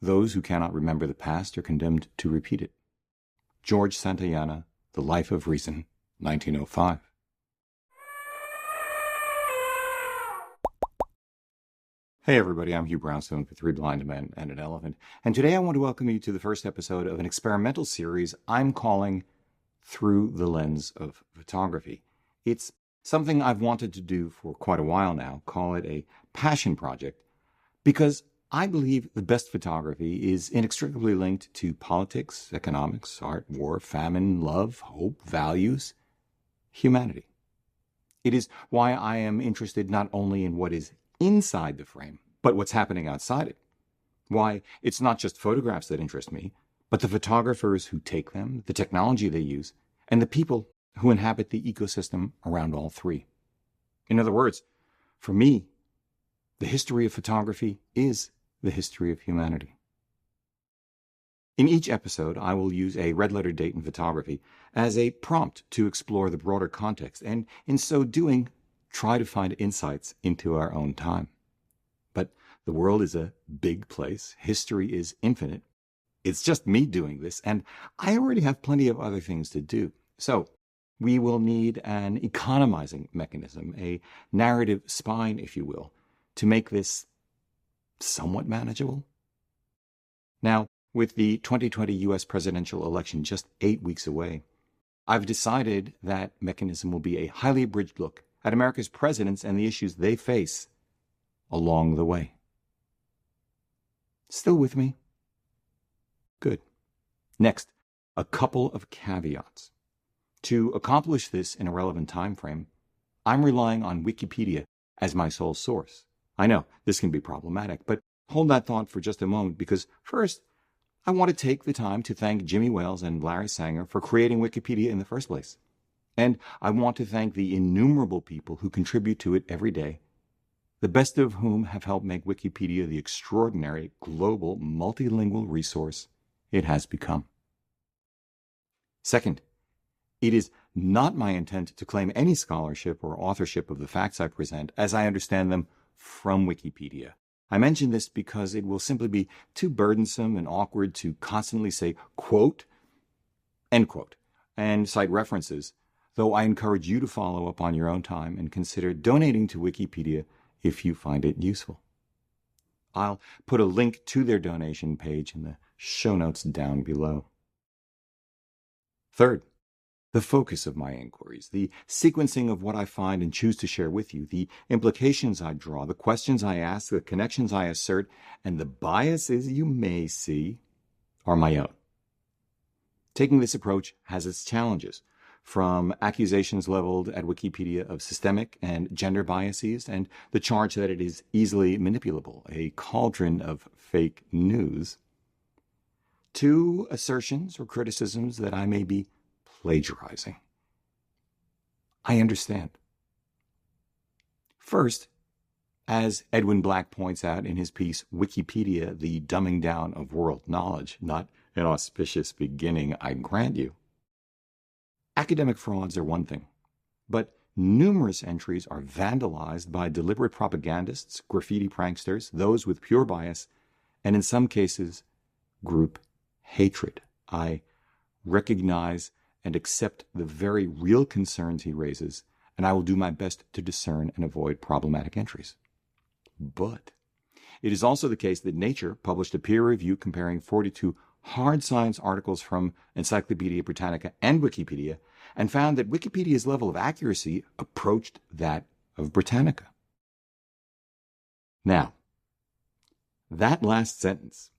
Those who cannot remember the past are condemned to repeat it. George Santayana, The Life of Reason, 1905. Hey everybody, I'm Hugh Brownstone for Three Blind Men and an Elephant, and today I want to welcome you to the first episode of an experimental series I'm calling Through the Lens of Photography. It's something I've wanted to do for quite a while now, call it a passion project, because I believe the best photography is inextricably linked to politics, economics, art, war, famine, love, hope, values, humanity. It is why I am interested not only in what is inside the frame, but what's happening outside it. Why it's not just photographs that interest me, but the photographers who take them, the technology they use, and the people who inhabit the ecosystem around all three. In other words, for me, the history of photography is the history of humanity. In each episode, I will use a red-letter date in photography as a prompt to explore the broader context, and in so doing, try to find insights into our own time. But the world is a big place. History is infinite. It's just me doing this, and I already have plenty of other things to do. So we will need an economizing mechanism, a narrative spine, if you will, to make this somewhat manageable. Now, with the 2020 U.S. presidential election just 8 weeks away, I've decided that mechanism will be a highly abridged look at America's presidents and the issues they face along the way. Still with me? Good. Next, a couple of caveats. To accomplish this in a relevant time frame, I'm relying on Wikipedia as my sole source. I know this can be problematic, but hold that thought for just a moment, because first, I want to take the time to thank Jimmy Wales and Larry Sanger for creating Wikipedia in the first place. And I want to thank the innumerable people who contribute to it every day, the best of whom have helped make Wikipedia the extraordinary, global, multilingual resource it has become. Second, it is not my intent to claim any scholarship or authorship of the facts I present as I understand them from Wikipedia. I mention this because it will simply be too burdensome and awkward to constantly say, quote, end quote, and cite references, though I encourage you to follow up on your own time and consider donating to Wikipedia if you find it useful. I'll put a link to their donation page in the show notes down below. Third, the focus of my inquiries, the sequencing of what I find and choose to share with you, the implications I draw, the questions I ask, the connections I assert, and the biases you may see are my own. Taking this approach has its challenges, from accusations leveled at Wikipedia of systemic and gender biases and the charge that it is easily manipulable, a cauldron of fake news, to assertions or criticisms that I may be plagiarizing. I understand. First, as Edwin Black points out in his piece, Wikipedia, the Dumbing Down of World Knowledge, not an auspicious beginning, I grant you. Academic frauds are one thing, but numerous entries are vandalized by deliberate propagandists, graffiti pranksters, those with pure bias, and in some cases, group hatred. I recognize and accept the very real concerns he raises, and I will do my best to discern and avoid problematic entries. But it is also the case that Nature published a peer review comparing 42 hard science articles from Encyclopedia Britannica and Wikipedia, and found that Wikipedia's level of accuracy approached that of Britannica. Now, that last sentence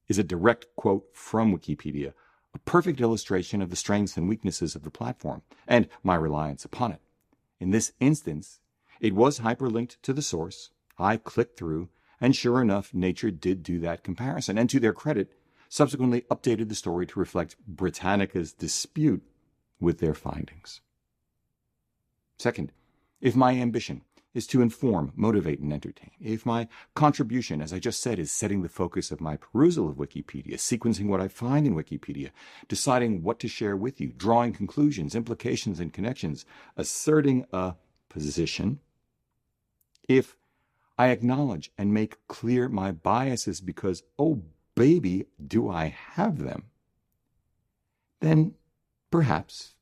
is a direct quote from Wikipedia, a perfect illustration of the strengths and weaknesses of the platform, and my reliance upon it. In this instance, it was hyperlinked to the source. I clicked through, and sure enough, Nature did do that comparison, and to their credit, subsequently updated the story to reflect Britannica's dispute with their findings. Second, if my ambition is to inform, motivate, and entertain, if my contribution, as I just said, is setting the focus of my perusal of Wikipedia, sequencing what I find in Wikipedia, deciding what to share with you, drawing conclusions, implications, and connections, asserting a position, if I acknowledge and make clear my biases because, oh baby, do I have them, then perhaps,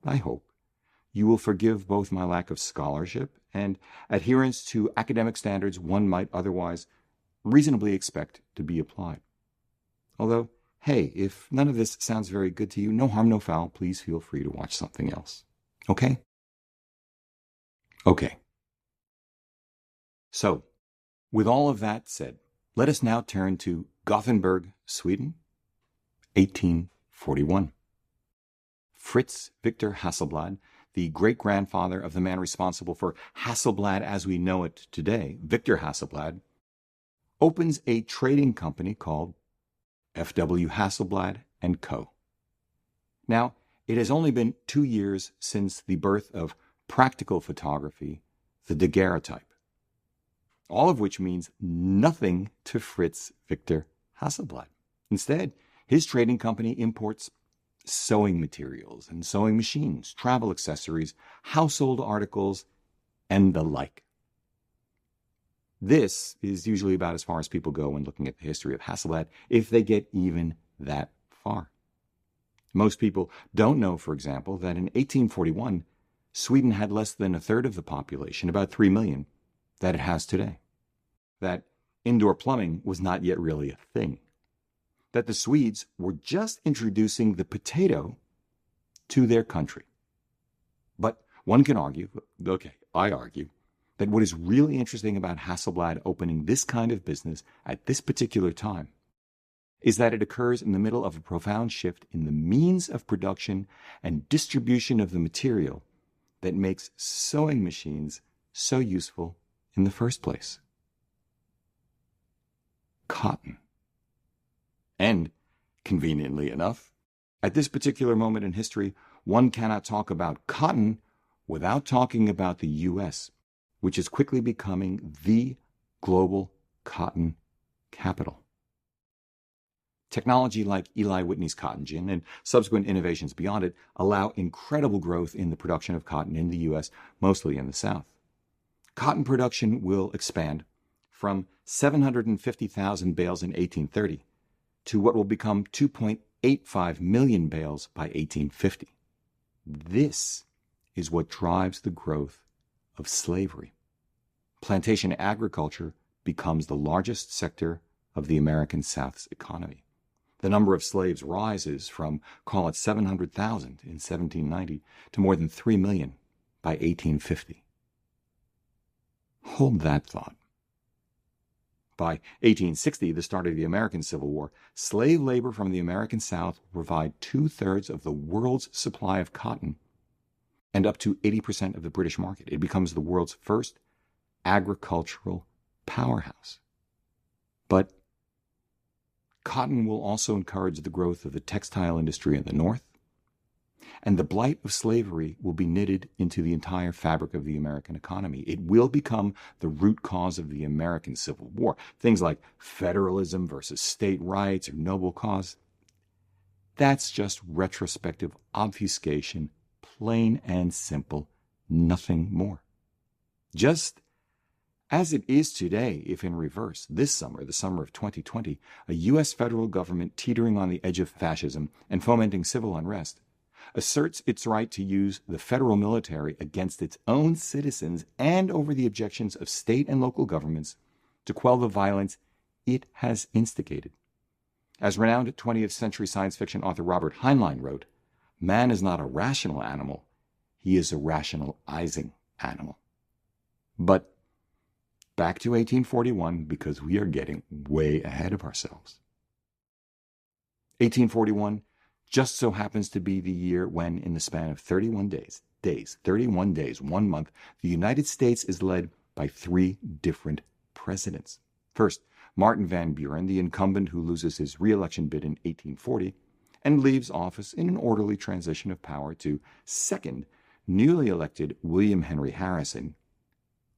I hope, you will forgive both my lack of scholarship and adherence to academic standards one might otherwise reasonably expect to be applied. Although, hey, if none of this sounds very good to you, no harm, no foul, please feel free to watch something else. Okay? Okay. So, with all of that said, let us now turn to Gothenburg, Sweden, 1841. Fritz Victor Hasselblad, the great-grandfather of the man responsible for Hasselblad as we know it today, Victor Hasselblad, opens a trading company called F.W. Hasselblad & Co. Now, it has only been 2 years since the birth of practical photography, the daguerreotype, all of which means nothing to Fritz Victor Hasselblad. Instead, his trading company imports sewing materials and sewing machines, travel accessories, household articles, and the like. This is usually about as far as people go when looking at the history of Hasselblad, if they get even that far. Most people don't know, for example, that in 1841, Sweden had less than a third of the population, about 3 million, that it has today. That indoor plumbing was not yet really a thing. That the Swedes were just introducing the potato to their country. But one can argue, okay, I argue, that what is really interesting about Hasselblad opening this kind of business at this particular time is that it occurs in the middle of a profound shift in the means of production and distribution of the material that makes sewing machines so useful in the first place. Cotton. And, conveniently enough, at this particular moment in history, one cannot talk about cotton without talking about the U.S., which is quickly becoming the global cotton capital. Technology like Eli Whitney's cotton gin and subsequent innovations beyond it allow incredible growth in the production of cotton in the U.S., mostly in the South. Cotton production will expand from 750,000 bales in 1830 to what will become 2.85 million bales by 1850. This is what drives the growth of slavery. Plantation agriculture becomes the largest sector of the American South's economy. The number of slaves rises from, call it 700,000 in 1790 to more than 3 million by 1850. Hold that thought. By 1860, the start of the American Civil War, slave labor from the American South will provide 2/3 of the world's supply of cotton and up to 80% of the British market. It becomes the world's first agricultural powerhouse. But cotton will also encourage the growth of the textile industry in the North, and the blight of slavery will be knitted into the entire fabric of the American economy. It will become the root cause of the American Civil War. Things like federalism versus state rights or noble cause. That's just retrospective obfuscation, plain and simple, nothing more. Just as it is today, if in reverse, this summer, the summer of 2020, a U.S. federal government teetering on the edge of fascism and fomenting civil unrest asserts its right to use the federal military against its own citizens and over the objections of state and local governments to quell the violence it has instigated. As renowned 20th century science fiction author Robert Heinlein wrote, man is not a rational animal, he is a rationalizing animal. But back to 1841, because we are getting way ahead of ourselves. 1841 just so happens to be the year when, in the span of 31 days, 1 month, the United States is led by 3 different presidents. First, Martin Van Buren, the incumbent who loses his re-election bid in 1840 and leaves office in an orderly transition of power to second, newly elected William Henry Harrison,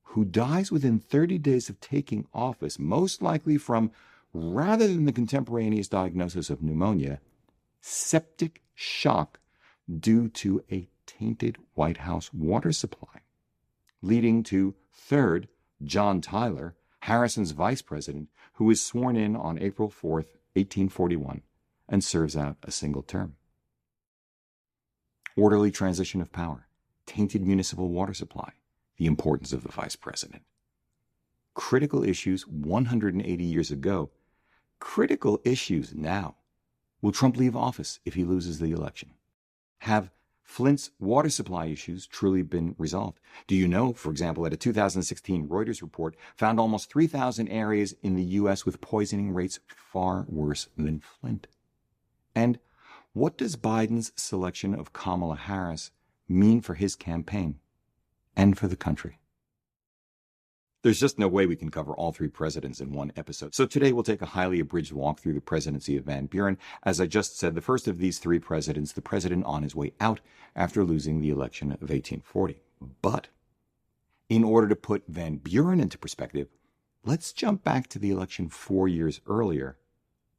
who dies within 30 days of taking office, most likely from, rather than the contemporaneous diagnosis of pneumonia, septic shock due to a tainted White House water supply, leading to third, John Tyler, Harrison's vice president, who was sworn in on April 4th, 1841, and serves out a single term. Orderly transition of power, tainted municipal water supply, the importance of the vice president. Critical issues 180 years ago, critical issues now. Will Trump leave office if he loses the election? Have Flint's water supply issues truly been resolved? Do you know, for example, that a 2016 Reuters report found almost 3,000 areas in the U.S. with poisoning rates far worse than Flint? And what does Biden's selection of Kamala Harris mean for his campaign and for the country? There's just no way we can cover all three presidents in one episode. So today we'll take a highly abridged walk through the presidency of Van Buren. As I just said, the first of these three presidents, the president on his way out after losing the election of 1840. But in order to put Van Buren into perspective, let's jump back to the election 4 years earlier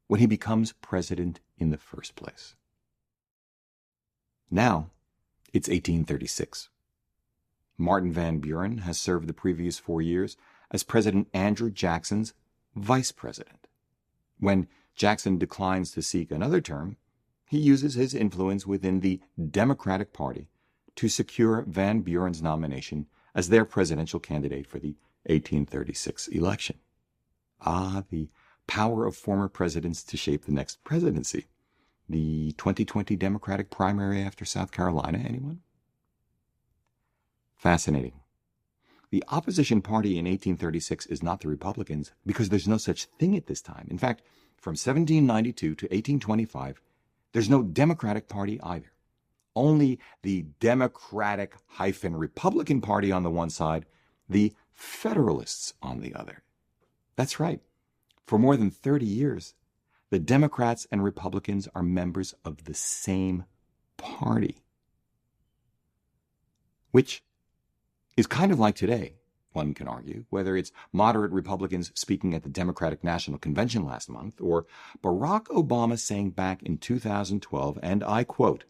when he becomes president in the first place. Now, it's 1836. Martin Van Buren has served the previous 4 years as President Andrew Jackson's vice president. When Jackson declines to seek another term, he uses his influence within the Democratic Party to secure Van Buren's nomination as their presidential candidate for the 1836 election. Ah, the power of former presidents to shape the next presidency. The 2020 Democratic primary after South Carolina, anyone? Fascinating. The opposition party in 1836 is not the Republicans because there's no such thing at this time. In fact, from 1792 to 1825, there's no Democratic Party either. Only the Democratic-Republican Party on the one side, the Federalists on the other. That's right. For more than 30 years, the Democrats and Republicans are members of the same party. Which is kind of like today, one can argue, whether it's moderate Republicans speaking at the Democratic National Convention last month, or Barack Obama saying back in 2012, and I quote,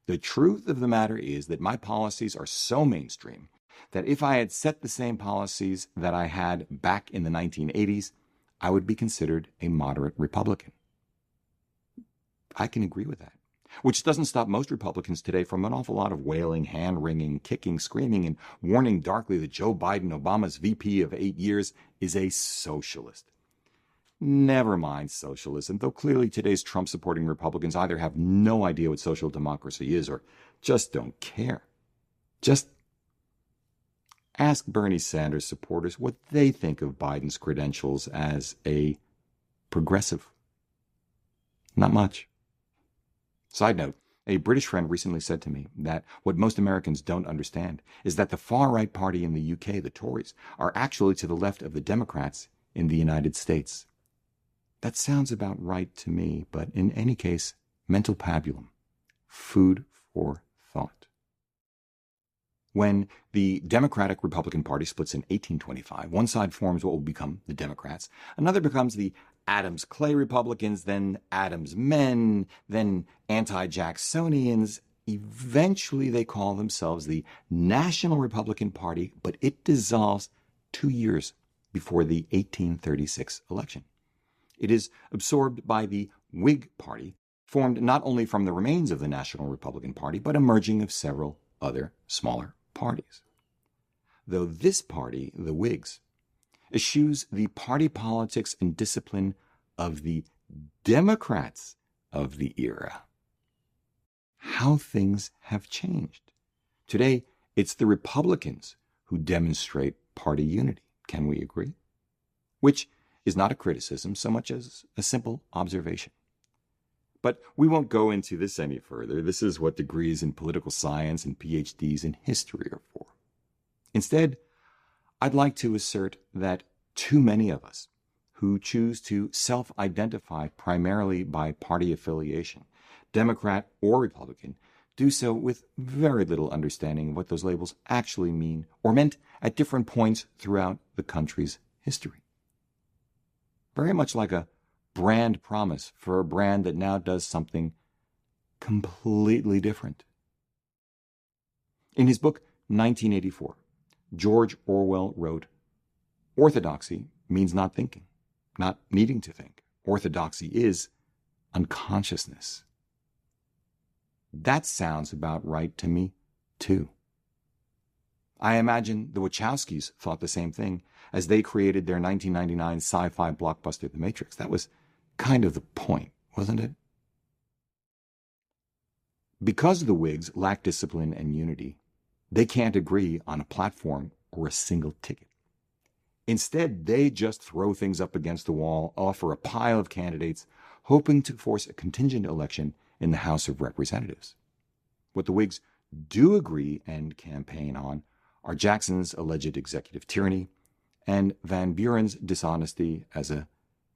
"The truth of the matter is that my policies are so mainstream that if I had set the same policies that I had back in the 1980s, I would be considered a moderate Republican." I can agree with that. Which doesn't stop most Republicans today from an awful lot of wailing, hand-wringing, kicking, screaming, and warning darkly that Joe Biden, Obama's VP of 8 years, is a socialist. Never mind socialism, though clearly today's Trump-supporting Republicans either have no idea what social democracy is or just don't care. Just ask Bernie Sanders supporters what they think of Biden's credentials as a progressive. Not much. Side note, a British friend recently said to me that what most Americans don't understand is that the far-right party in the UK, the Tories, are actually to the left of the Democrats in the United States. That sounds about right to me, but in any case, mental pabulum, food for thought. When the Democratic-Republican Party splits in 1825, one side forms what will become the Democrats, another becomes the Adams-Clay Republicans, then Adams-Men, then anti-Jacksonians. Eventually they call themselves the National Republican Party, but it dissolves 2 years before the 1836 election. It is absorbed by the Whig Party, formed not only from the remains of the National Republican Party, but emerging of several other smaller parties. Though this party, the Whigs, eschews the party politics and discipline of the Democrats of the era. How things have changed. Today, it's the Republicans who demonstrate party unity. Can we agree? Which is not a criticism so much as a simple observation. But we won't go into this any further. This is what degrees in political science and PhDs in history are for. Instead, I'd like to assert that too many of us who choose to self-identify primarily by party affiliation, Democrat or Republican, do so with very little understanding of what those labels actually mean or meant at different points throughout the country's history. Very much like a brand promise for a brand that now does something completely different. In his book, 1984, George Orwell wrote, "Orthodoxy means not thinking, not needing to think. Orthodoxy is unconsciousness. That sounds about right to me, too. I imagine the Wachowskis thought the same thing as they created their 1999 sci-fi blockbuster, The Matrix. That was kind of the point, wasn't it? Because the Whigs lack discipline and unity, they can't agree on a platform or a single ticket. Instead, they just throw things up against the wall, offer a pile of candidates, hoping to force a contingent election in the House of Representatives. What the Whigs do agree and campaign on are Jackson's alleged executive tyranny and Van Buren's dishonesty as a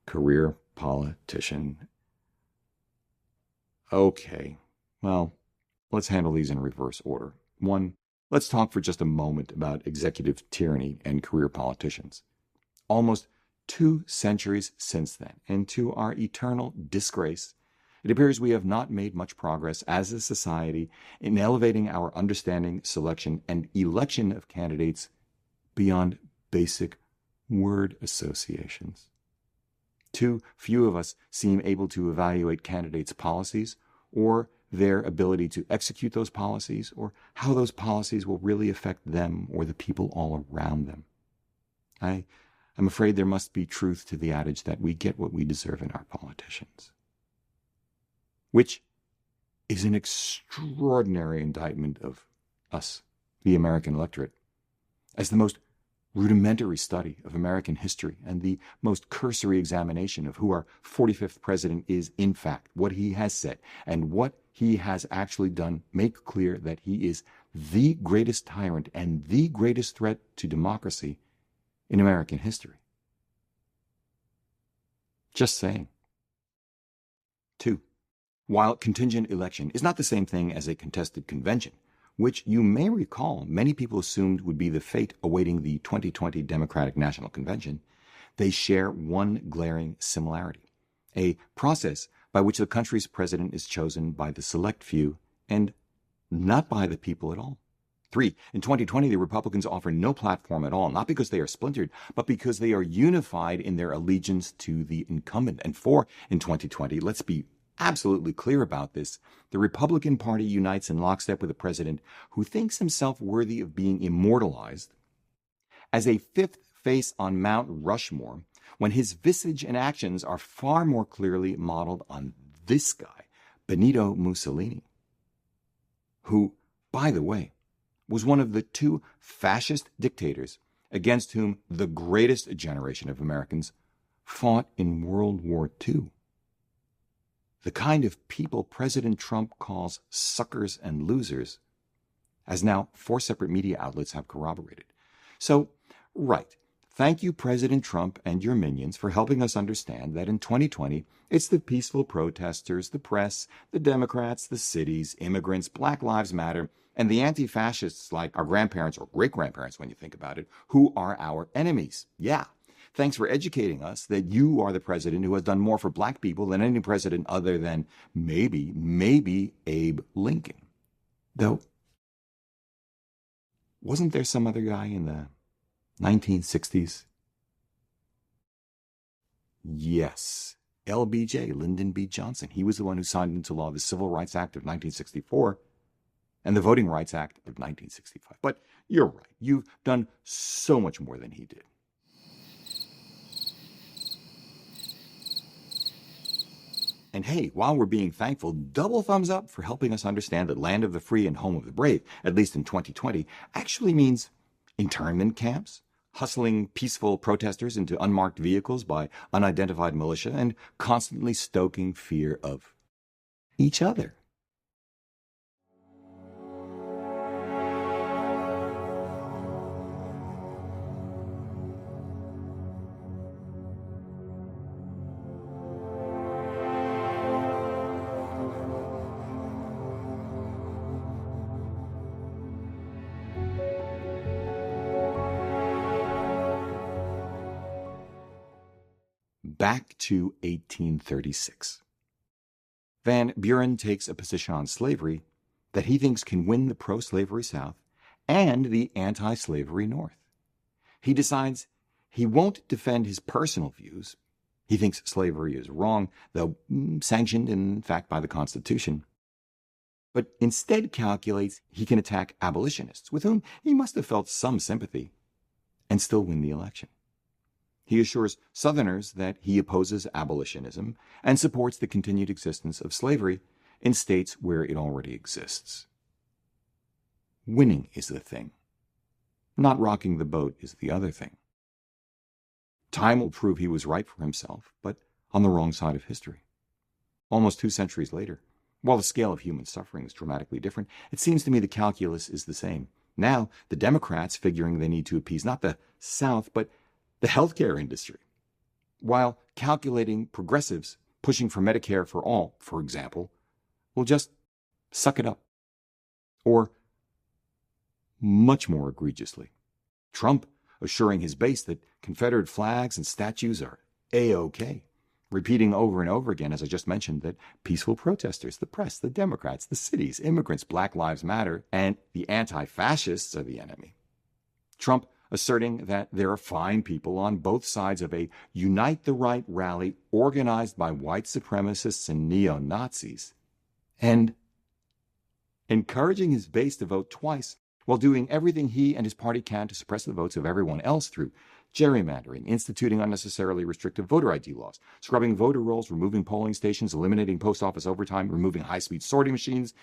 career politician. Okay, well, let's handle these in reverse order. 1, let's talk for just a moment about executive tyranny and career politicians. Almost 2 centuries since then, and to our eternal disgrace, it appears we have not made much progress as a society in elevating our understanding, selection, and election of candidates beyond basic word associations. Too few of us seem able to evaluate candidates' policies or their ability to execute those policies or how those policies will really affect them or the people all around them. I'm afraid there must be truth to the adage that we get what we deserve in our politicians, which is an extraordinary indictment of us, the American electorate, as the most rudimentary study of American history and the most cursory examination of who our 45th president is in fact, what he has said, and what he has actually done make clear that he is the greatest tyrant and the greatest threat to democracy in American history. Just saying. 2. While contingent election is not the same thing as a contested convention, which you may recall many people assumed would be the fate awaiting the 2020 Democratic National Convention, they share one glaring similarity: a process by which the country's president is chosen by the select few and not by the people at all. 3. In 2020, the Republicans offer no platform at all, not because they are splintered, but because they are unified in their allegiance to the incumbent. And 4. In 2020, let's be absolutely clear about this, the Republican Party unites in lockstep with a president who thinks himself worthy of being immortalized as a fifth face on Mount Rushmore, when his visage and actions are far more clearly modeled on this guy, Benito Mussolini, who, by the way, was one of the 2 fascist dictators against whom the greatest generation of Americans fought in World War II. The kind of people President Trump calls suckers and losers, as now 4 separate media outlets have corroborated. So, right, thank you, President Trump and your minions, for helping us understand that in 2020, it's the peaceful protesters, the press, the Democrats, the cities, immigrants, Black Lives Matter, and the anti-fascists like our grandparents or great-grandparents, when you think about it, who are our enemies. Yeah. Thanks for educating us that you are the president who has done more for black people than any president other than maybe Abe Lincoln. Though, wasn't there some other guy in the 1960s? Yes, LBJ, Lyndon B. Johnson. He was the one who signed into law the Civil Rights Act of 1964 and the Voting Rights Act of 1965. But you're right. You've done so much more than he did. And hey, while we're being thankful, double thumbs up for helping us understand that land of the free and home of the brave, at least in 2020, actually means internment camps, hustling peaceful protesters into unmarked vehicles by unidentified militia, and constantly stoking fear of each other. Back to 1836. Van Buren takes a position on slavery that he thinks can win the pro-slavery South and the anti-slavery North. He decides He won't defend his personal views. He thinks slavery is wrong, though sanctioned in fact by the Constitution. But instead calculates he can attack abolitionists, with whom he must have felt some sympathy, and still win the election. He assures Southerners that he opposes abolitionism and supports the continued existence of slavery in states where it already exists. Winning is the thing. Not rocking the boat is the other thing. Time will prove he was right for himself, but on the wrong side of history. Almost 2 centuries later, while the scale of human suffering is dramatically different, it seems to me the calculus is the same. Now, the Democrats figuring they need to appease not the South, but the healthcare industry, while calculating progressives pushing for Medicare for all, for example, will just suck it up. Or, much more egregiously, Trump assuring his base that Confederate flags and statues are A-OK, repeating over and over again, as I just mentioned, that peaceful protesters, the press, the Democrats, the cities, immigrants, Black Lives Matter, and the anti-fascists are the enemy. Trump asserting that there are fine people on both sides of a Unite the Right rally organized by white supremacists and neo-Nazis, and encouraging his base to vote twice while doing everything he and his party can to suppress the votes of everyone else through gerrymandering, instituting unnecessarily restrictive voter ID laws, scrubbing voter rolls, removing polling stations, eliminating post office overtime, removing high-speed sorting machines,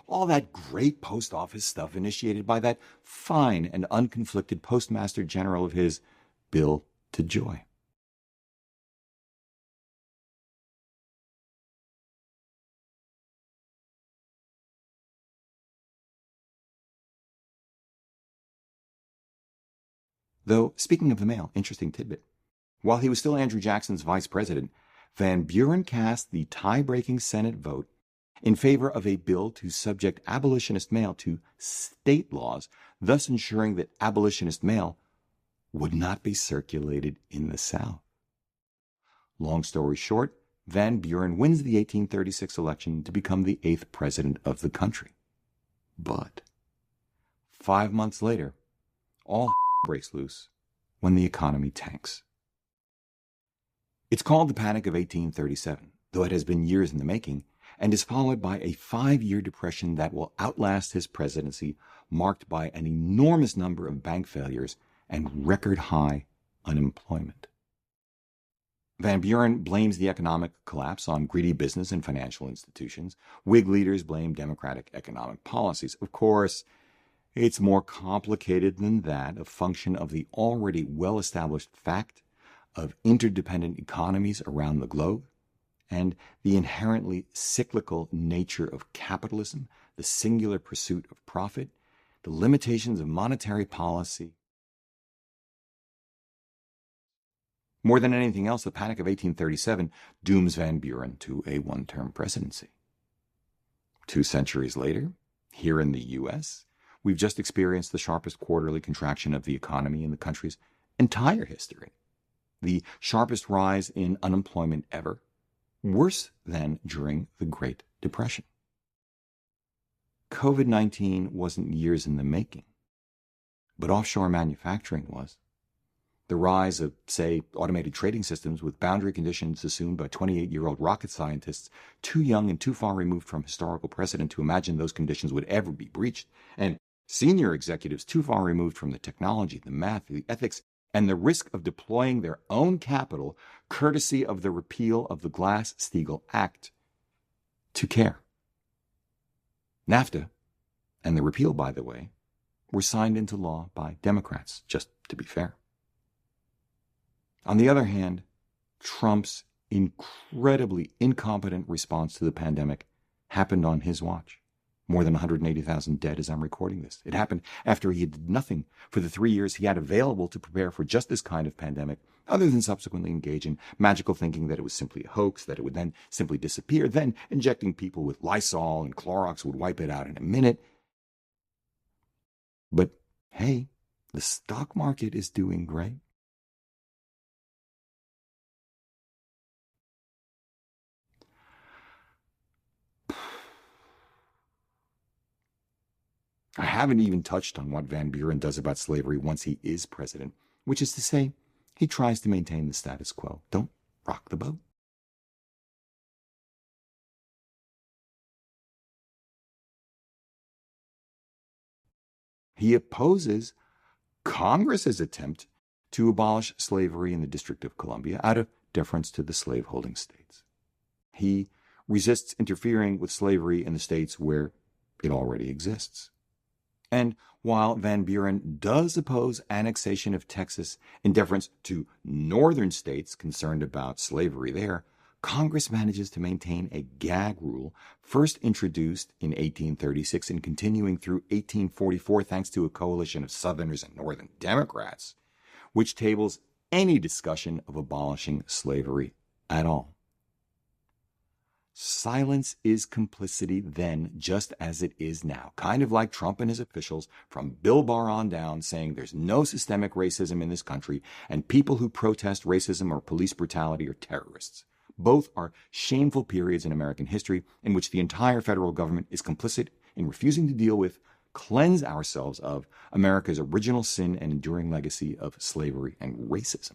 all that great post office stuff initiated by that fine and unconflicted Postmaster General of his, Bill DeJoy. Though, speaking of the mail, interesting tidbit. While he was still Andrew Jackson's vice president, Van Buren cast the tie-breaking Senate vote in favor of a bill to subject abolitionist mail to state laws, thus ensuring that abolitionist mail would not be circulated in the South. Long story short, Van Buren wins the 1836 election to become the 8th president of the country. But 5 months later, all breaks loose when the economy tanks. It's called the Panic of 1837, though it has been years in the making, and is followed by a 5-year depression that will outlast his presidency, marked by an enormous number of bank failures and record-high unemployment. Van Buren blames the economic collapse on greedy business and financial institutions. Whig leaders blame Democratic economic policies. Of course, it's more complicated than that, a function of the already well-established fact of interdependent economies around the globe and the inherently cyclical nature of capitalism, the singular pursuit of profit, the limitations of monetary policy. More than anything else, the Panic of 1837 dooms Van Buren to a one-term presidency. 2 centuries later, here in the U.S., we've just experienced the sharpest quarterly contraction of the economy in the country's entire history, the sharpest rise in unemployment ever, worse than during the Great Depression. COVID-19 wasn't years in the making, but offshore manufacturing was. The rise of, say, automated trading systems with boundary conditions assumed by 28-year-old rocket scientists too young and too far removed from historical precedent to imagine those conditions would ever be breached, and senior executives too far removed from the technology, the math, the ethics, and the risk of deploying their own capital courtesy of the repeal of the Glass-Steagall Act to care. NAFTA, and the repeal, by the way, were signed into law by Democrats, just to be fair. On the other hand, Trump's incredibly incompetent response to the pandemic happened on his watch. More than 180,000 dead as I'm recording this. It happened after he did nothing for the 3 years he had available to prepare for just this kind of pandemic, other than subsequently engage in magical thinking that it was simply a hoax, that it would then simply disappear, then injecting people with Lysol and Clorox would wipe it out in a minute. But hey, the stock market is doing great. I haven't even touched on what Van Buren does about slavery once he is president, which is to say, He tries to maintain the status quo. Don't rock the boat. He opposes Congress's attempt to abolish slavery in the District of Columbia out of deference to the slaveholding states. He resists interfering with slavery in the states where it already exists. And while Van Buren does oppose annexation of Texas in deference to northern states concerned about slavery there, Congress manages to maintain a gag rule first introduced in 1836 and continuing through 1844 thanks to a coalition of Southerners and Northern Democrats, which tables any discussion of abolishing slavery at all. Silence is complicity then, just as it is now. Kind of like Trump and his officials from Bill Barr on down saying there's no systemic racism in this country and people who protest racism or police brutality are terrorists. Both are shameful periods in American history in which the entire federal government is complicit in refusing to deal with, cleanse ourselves of, America's original sin and enduring legacy of slavery and racism.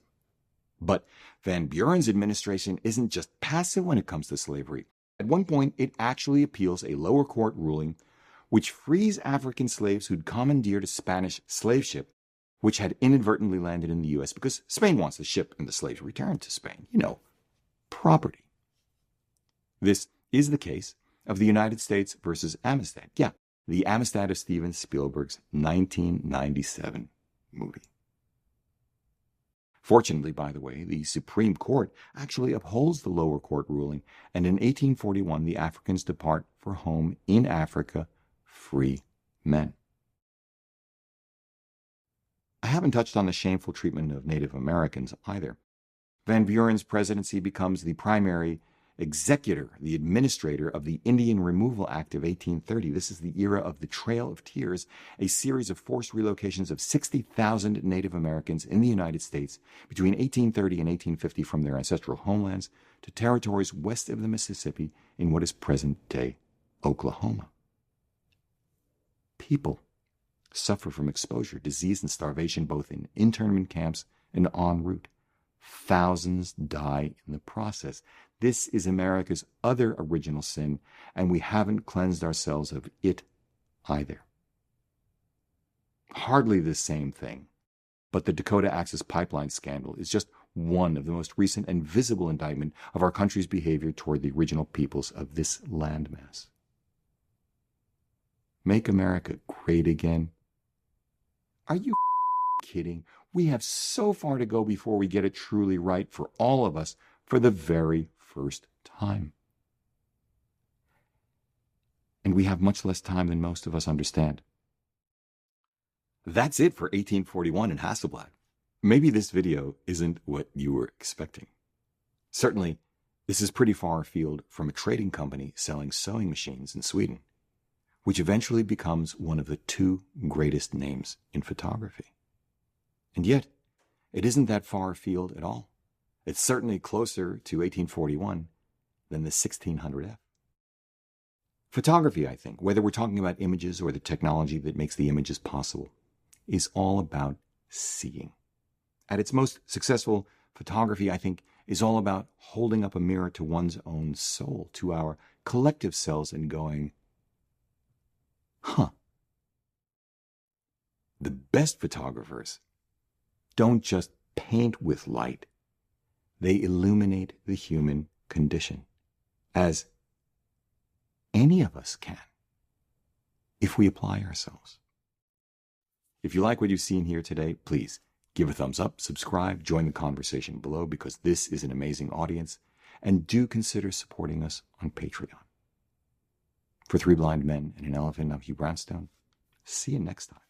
But Van Buren's administration isn't just passive when it comes to slavery. At one point, it actually appeals a lower court ruling which frees African slaves who'd commandeered a Spanish slave ship which had inadvertently landed in the U.S. because Spain wants the ship and the slaves returned to Spain. Property. This is the case of the United States versus Amistad. Yeah, the Amistad of Steven Spielberg's 1997 movie. Fortunately, by the way, the Supreme Court actually upholds the lower court ruling, and in 1841 the Africans depart for home in Africa, free men. I haven't touched on the shameful treatment of Native Americans either. Van Buren's presidency becomes the primary executor, the administrator of the Indian Removal Act of 1830. This is the era of the Trail of Tears, a series of forced relocations of 60,000 Native Americans in the United States between 1830 and 1850 from their ancestral homelands to territories west of the Mississippi in what is present-day Oklahoma. People suffer from exposure, disease, and starvation both in internment camps and en route. Thousands die in the process. This is America's other original sin, and we haven't cleansed ourselves of it either. Hardly the same thing, but the Dakota Access Pipeline scandal is just one of the most recent and visible indictment of our country's behavior toward the original peoples of this landmass. Make America great again? Are you kidding? We have so far to go before we get it truly right for all of us for the very first time. And we have much less time than most of us understand. That's it for 1841 in Hasselblad. Maybe this video isn't what you were expecting. Certainly, this is pretty far afield from a trading company selling sewing machines in Sweden, which eventually becomes one of the two greatest names in photography. And yet, it isn't that far afield at all. It's certainly closer to 1841 than the 1600F. Photography, I think, whether we're talking about images or the technology that makes the images possible, is all about seeing. At its most successful, photography, I think, is all about holding up a mirror to one's own soul, to our collective selves, and going, The best photographers don't just paint with light. They illuminate the human condition, as any of us can, if we apply ourselves. If you like what you've seen here today, please give a thumbs up, subscribe, join the conversation below, because this is an amazing audience, and do consider supporting us on Patreon. For Three Blind Men and an Elephant, I'm Hugh Brownstone. See you next time.